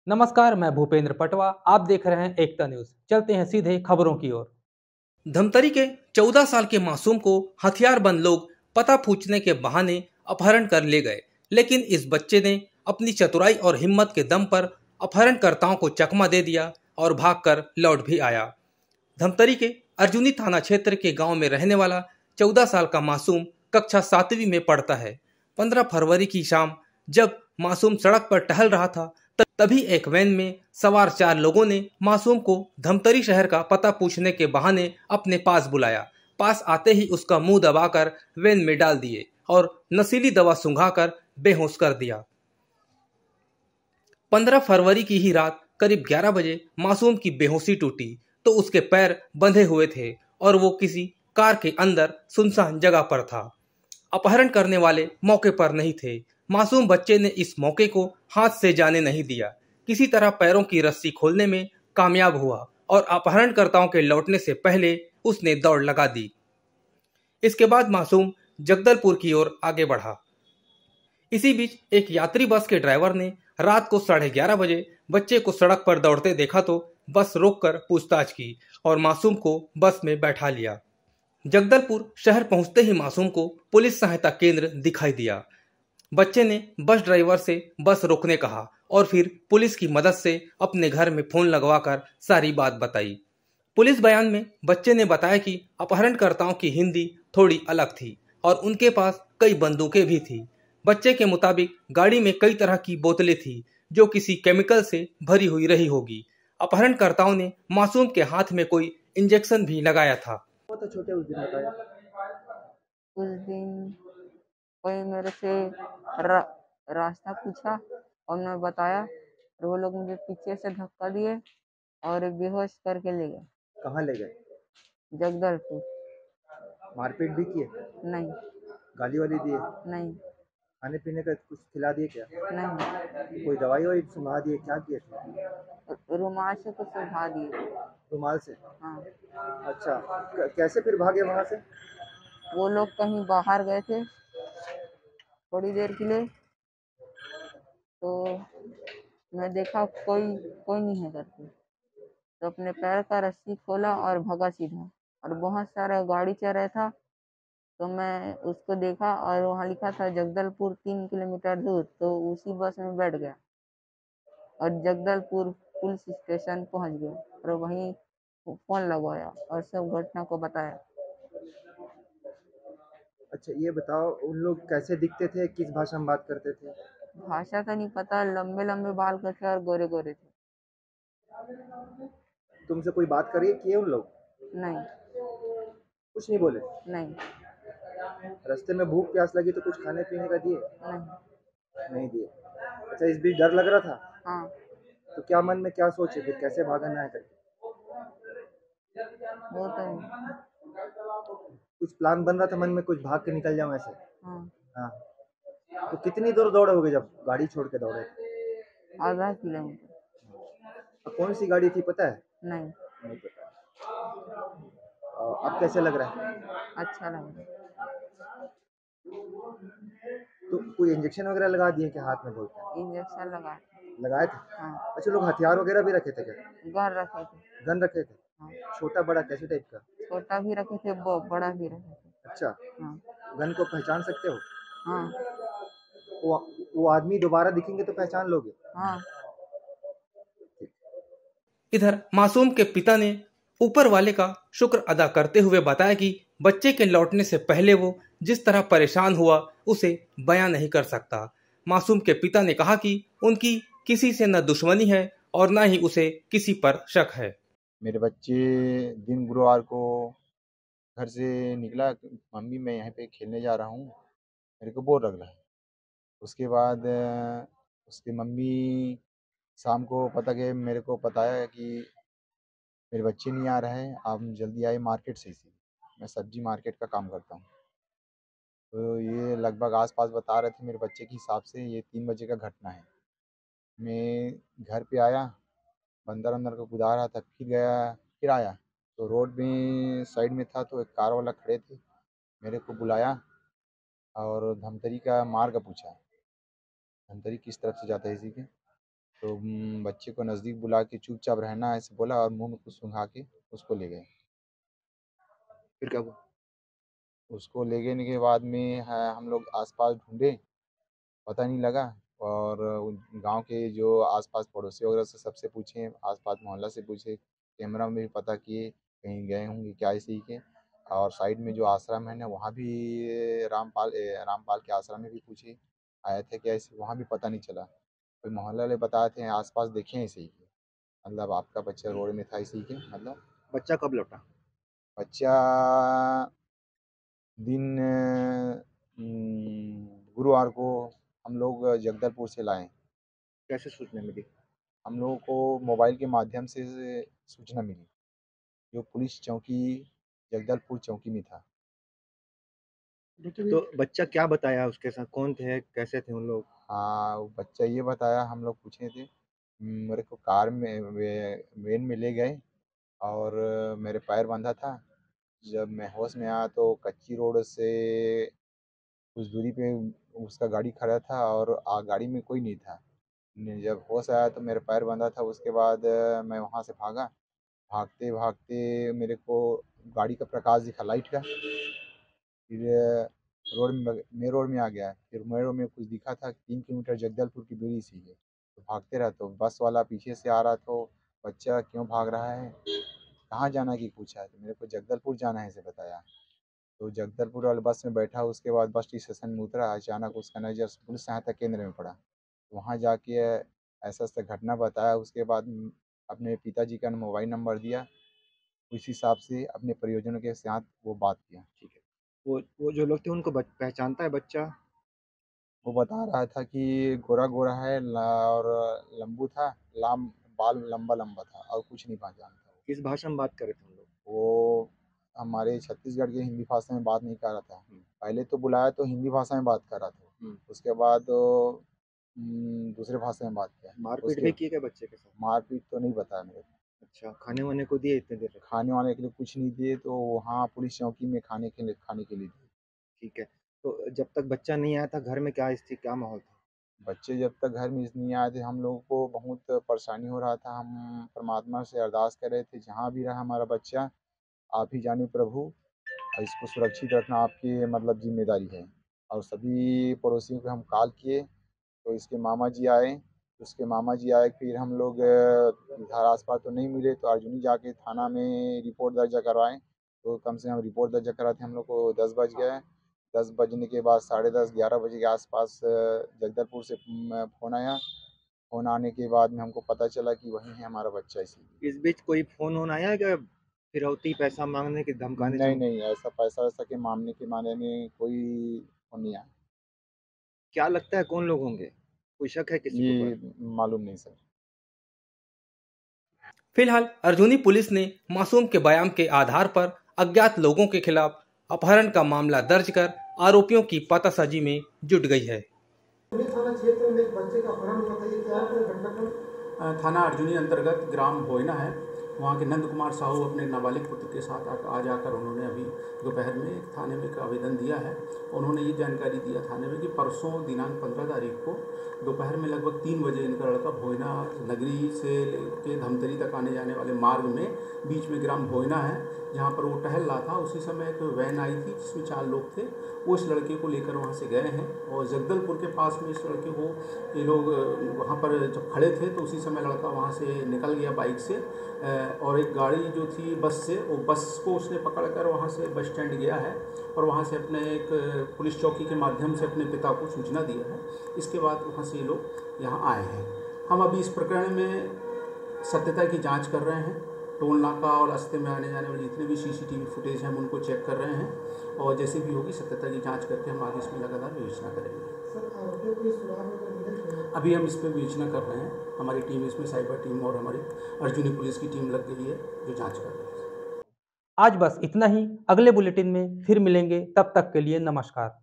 नमस्कार, मैं भूपेंद्र पटवा। आप देख रहे हैं एकता न्यूज। चलते हैं सीधे खबरों की ओर। धमतरी के 14 साल के मासूम को हथियारबंद लोग पता पूछने के बहाने अपहरण कर ले गए, लेकिन इस बच्चे ने अपनी चतुराई और हिम्मत के दम पर अपहरणकर्ताओं को चकमा दे दिया और भागकर लौट भी आया। धमतरी के अर्जुनी थाना क्षेत्र के गांव में रहने वाला 14 साल का मासूम कक्षा 7वीं में पढ़ता है। 15 फरवरी की शाम जब मासूम सड़क पर टहल रहा था, तभी एक वैन में सवार 4 लोगों ने मासूम को धमतरी शहर का पता पूछने के बहाने अपने पास बुलाया। पास आते ही उसका मुंह दबाकर वैन में डाल दिए और नशीली दवा सुंघाकर बेहोश कर दिया। 15 फरवरी की ही रात करीब 11 बजे मासूम की बेहोशी टूटी तो उसके पैर बंधे हुए थे और वो किसी कार के अंदर सुनसान जगह पर था। अपहरण करने वाले मौके पर नहीं थे। मासूम बच्चे ने इस मौके को हाथ से जाने नहीं दिया। किसी तरह पैरों की रस्सी खोलने में कामयाब हुआ और अपहरणकर्ताओं के लौटने से पहले उसने दौड़ लगा दी। इसके बाद मासूम जगदलपुर की ओर आगे बढ़ा। इसी बीच एक यात्री बस के ड्राइवर ने रात को 11:30 बजे बच्चे को सड़क पर दौड़ते देखा तो बस रोककर पूछताछ की और मासूम को बस में बैठा लिया। जगदलपुर शहर पहुंचते ही मासूम को पुलिस सहायता केंद्र दिखाई दिया। बच्चे ने बस ड्राइवर से बस रोकने कहा और फिर पुलिस की मदद से अपने घर में फोन लगवाकर सारी बात बताई। पुलिस बयान में बच्चे ने बताया कि अपहरणकर्ताओं की हिंदी थोड़ी अलग थी और उनके पास कई बंदूकें भी थी। बच्चे के मुताबिक गाड़ी में कई तरह की बोतलें थी जो किसी केमिकल से भरी हुई रही होगी। अपहरणकर्ताओं ने मासूम के हाथ में कोई इंजेक्शन भी लगाया था। वो तो छोटे उस दिन बताया। उस दिन कोई मेरे से रास्ता पूछा और मैं बताया और वो लोग मुझे पीछे से धक्का दिए और बेहोश करके ले गए कहाँ ले गए? जगदलपुर। मारपीट भी किए? नहीं। गाली वाली दिए? नहीं। खाने पीने का कुछ खिला दिए क्या? नहीं। कोई दवाई ववाई सुंघा दिए? क्या किए थे? रुमाल से कुछ सुझा दिए। रुमाल से? हाँ। अच्छा, कैसे फिर भागे वहां से? वो लोग कहीं बाहर गए थे थोड़ी देर के लिए, तो मैं देखा कोई कोई नहीं है करके, तो अपने पैर का रस्सी खोला और भगा सीधा। और बहुत सारा गाड़ी चल रहा था तो मैं उसको देखा और वहाँ लिखा था जगदलपुर 3 किलोमीटर दूर, तो उसी बस में बैठ गया और जगदलपुर पुलिस स्टेशन पहुँच गया और वहीं फोन लगवाया और सब घटना को बताया। अच्छा, ये बताओ उन लोग कैसे दिखते थे, किस भाषा में बात करते थे? भाषा का नहीं पता, लंबे लंबे बाल थे और गोरे गोरे थे। तुमसे कोई बात करिए किए उन लोग? नहीं। कुछ नहीं बोले? नहीं। रास्ते में भूख प्यास लगी तो कुछ खाने पीने का दिए? नहीं। नहीं दिए। अच्छा, इस बीच डर लग रहा था? हाँ। तो क्या मन में क्या सोचे फिर, कैसे भागना है करके? वो तो नहीं। कुछ प्लान बन रहा था मन में, कुछ भाग के निकल जाऊं ऐसे? हाँ। हाँ। तो कितनी दूर दौड़े होगे जब गाड़ी छोड़ के दौड़े थे? आधा किलोमीटर। कौन सी गाड़ी थी पता है? नहीं। नहीं पता। अब कैसे लग रहा है? अच्छा लगा। तो कोई इंजेक्शन वगैरह लगा दिए क्या हाथ में बोलते हैं? इंजेक्शन लगा। लगाए थे? हाँ। अच्छा, लोग हथियार वगैरह भी रखे थे क्या? घर रखे थे। गन रखे थे? हाँ। छोटा बड़ा कैसे टाइप का? छोटा भी रखे थे, बड़ा भी रखे थे। अच्छा। हाँ। गन को पहचान सकते हो? हाँ। वो वो आदमी दोबारा दिखेंगे तो पहचान लोगे? हाँ। इधर मासूम के पिता ने ऊपर वाले का शुक्र अदा करते हुए बताया कि बच्चे के लौटने से पहले वो जिस तरह परेशान हुआ उसे बयां नहीं कर सकता। मासूम के पिता ने कहा कि उनकी किसी से न दुश्मनी है और न ही उसे किसी पर शक है। मेरे बच्चे दिन गुरुवार को घर से निकला, मम्मी मैं यहाँ पे खेलने जा रहा हूँ, मेरे को बोर लग रहा है। उसके बाद उसकी मम्मी शाम को पता कि मेरे को बताया कि मेरे बच्चे नहीं आ रहे हैं, आप जल्दी आए मार्केट से। ही मैं सब्जी मार्केट का काम करता हूँ, तो ये लगभग आसपास बता रहे थे मेरे बच्चे के हिसाब से ये 3 बजे का घटना है। मैं घर पे आया, बंदर अंदर को कुदा रहा था, फिर गया, फिर आया तो रोड में साइड में था तो एक कार वाला खड़े थे, मेरे को बुलाया और धमतरी का मार्ग पूछा, धमतरी किस तरफ से जाता है इसी के। तो बच्चे को नज़दीक बुला के चुपचाप रहना ऐसे बोला और मुँह में कुछ सूंघा के उसको ले गए। फिर क्या हुआ? उसको ले गए के बाद में हम लोग आस-पास ढूँढे, पता नहीं लगा और गाँव के जो आस-पास पड़ोसी वगैरह से सबसे पूछे, आस-पास मोहल्ला से पूछे, कैमरा में भी पता किए, कहीं गए होंगे क्या इसी के। और साइड में जो आश्रम है ना वहाँ भी रामपाल के आश्रम में भी पूछे, आए थे क्या ऐसे, वहाँ भी पता नहीं चला। कोई मोहल्ले वाले बताए थे आस-पास देखे हैं इसी के, मतलब आपका बच्चा रोड में था इसी के मतलब। बच्चा कब लौटा? बच्चा दिन गुरुवार को हम लोग जगदलपुर से लाए। कैसे सूचना मिली? हम लोगों को मोबाइल के माध्यम से सूचना मिली, जो पुलिस चौकी जगदलपुर चौकी में था। तो बच्चा क्या बताया उसके साथ कौन थे, कैसे थे उन लोग? हाँ, वो बच्चा ये बताया, हम लोग पूछे थे, मेरे को कार में वैन में ले गए और मेरे पैर बंधा था। जब मैं होश में आया तो कच्ची रोड से कुछ दूरी पे उसका गाड़ी खड़ा था और गाड़ी में कोई नहीं था। जब होश आया तो मेरा पैर बंधा था, उसके बाद मैं वहाँ से भागा। भागते-भागते मेरे को गाड़ी का प्रकाश दिखा लाइट का। फिर मेन रोड में आ गया। फिर मेन रोड में कुछ दिखा था 3 किलोमीटर जगदलपुर की दूरी से ही है। तो भागते रहा तो बस वाला पीछे से आ रहा, तो बच्चा क्यों भाग रहा है? कहाँ जाना है कि पूछा, तो मेरे को जगदलपुर जाना है ऐसे बताया। तो जगदलपुर वाले बस में बैठा, उसके बाद बस स्टेशन में उतरा, अचानक उसका नज़र पुलिस सहायता केंद्र में पड़ा। वहाँ जाके ऐसा-ऐसा घटना बताया, उसके बाद अपने पिताजी का मोबाइल नंबर दिया, उस हिसाब से अपने परिजनों के साथ वो बात किया। ठीक है। वो जो लोग थे उनको पहचानता है बच्चा? वो बता रहा था कि गोरा-गोरा है और लंबू था, लाम बाल लंबा-लंबा था और कुछ नहीं पहचानता वो। किस भाषा में बात कर रहे थे उन लोग? वो हमारे छत्तीसगढ़ की हिंदी भाषा में बात नहीं कर रहा था। पहले तो बुलाया तो हिंदी भाषा में बात कर रहा था। उसके बाद दूसरे भाषा में बात किया। मारपीट उसके भी की क्या बच्चे के साथ? मारपीट तो नहीं बताया मेरे को। अच्छा, खाने-वाने को दिए इतने देर तक? खाने-वाने के लिए कुछ नहीं दिए, तो वहाँ पुलिस चौकी में खाने के लिए दिए। ठीक है। तो जब तक बच्चा नहीं आया था घर में क्या स्थिति, क्या माहौल था? बच्चे जब तक घर में नहीं आए थे, हम लोगों को बहुत परेशानी हो रहा था। हम परमात्मा से अरदास कर रहे थे, जहाँ भी रहा हमारा बच्चा, आप ही जाने प्रभु, और इसको सुरक्षित रखना आपकी मतलब ज़िम्मेदारी है। और सभी पड़ोसियों को हम कॉल किए, तो इसके मामा जी आए, उसके मामा जी आए, फिर हम लोग इधर आस-पास तो नहीं मिले, तो अर्जुनी जाके थाना में रिपोर्ट दर्ज करवाएँ। तो कम से कम रिपोर्ट दर्ज कराते हम लोग को 10 बज गए। 10 बजने के बाद साढ़े 10 11 बजे के आस-पास जगदलपुर से फ़ोन आया। फ़ोन आने के बाद में हमको पता चला कि वही है हमारा बच्चा इसीलिए। इस बीच कोई फ़ोन-वोन आया क्या, फिरौती पैसा माँगने की, धमकाने नहीं, चम नहीं, ऐसा पैसा-वैसा के मामले के बारे में कोई फ़ोन नहीं आया। क्या लगता है कौन लोग होंगे? कोई शक है किसी के ऊपर? ये मालूम नहीं सर। फिलहाल अर्जुनी पुलिस ने मासूम के बयान के आधार पर अज्ञात लोगों के खिलाफ अपहरण का मामला दर्ज कर आरोपियों की पतासाजी में जुट गई है। थाना क्षेत्र में एक बच्चे का अपहरण हुआ था, ये क्या है घटनाक्रम? थाना अर्जुनी अंतर्गत ग्राम बोयना है, वहाँ के नंद कुमार साहू अपने नाबालिग पुत्र के साथ आ जाकर उन्होंने अभी दोपहर में एक थाने में एक आवेदन दिया है। उन्होंने ये जानकारी दिया थाने में कि परसों दिनांक 15 तारीख को दोपहर में लगभग 3 बजे इनका लड़का बोयना नगरी से के धमतरी तक आने जाने वाले मार्ग में बीच में ग्राम बोयना है, जहाँ पर वो टहल रहा था। उसी समय एक वैन आई थी जिसमें 4 लोग थे, वो इस लड़के को लेकर वहाँ से गए हैं और जगदलपुर के पास में इस लड़के को ये लोग वहाँ पर जब खड़े थे तो उसी समय लड़का वहाँ से निकल गया बाइक से, और एक गाड़ी जो थी बस से, वो बस को उसने पकड़कर वहाँ से बस स्टैंड गया है और वहाँ से अपने एक पुलिस चौकी के माध्यम से अपने पिता को सूचना दिया है। इसके बाद वहाँ से ये लोग यहाँ आए हैं। हम अभी इस प्रकरण में सत्यता की जाँच कर रहे हैं। टोल नाका और रास्ते में आने जाने वाले जितने भी CCTV फुटेज हैं हम उनको चेक कर रहे हैं और जैसे भी होगी सत्यता की जांच करके हम आगे इसमें लगातार विवेचना करेंगे। सर, आरोपियों को सुराग में अगर मिले तो अभी हम इस पर विवेचना कर रहे हैं। हमारी टीम इसमें साइबर टीम और हमारी अर्जुनी पुलिस की टीम लग गई है जो जाँच कर रही है। आज बस इतना ही। अगले बुलेटिन में फिर मिलेंगे, तब तक के लिए नमस्कार।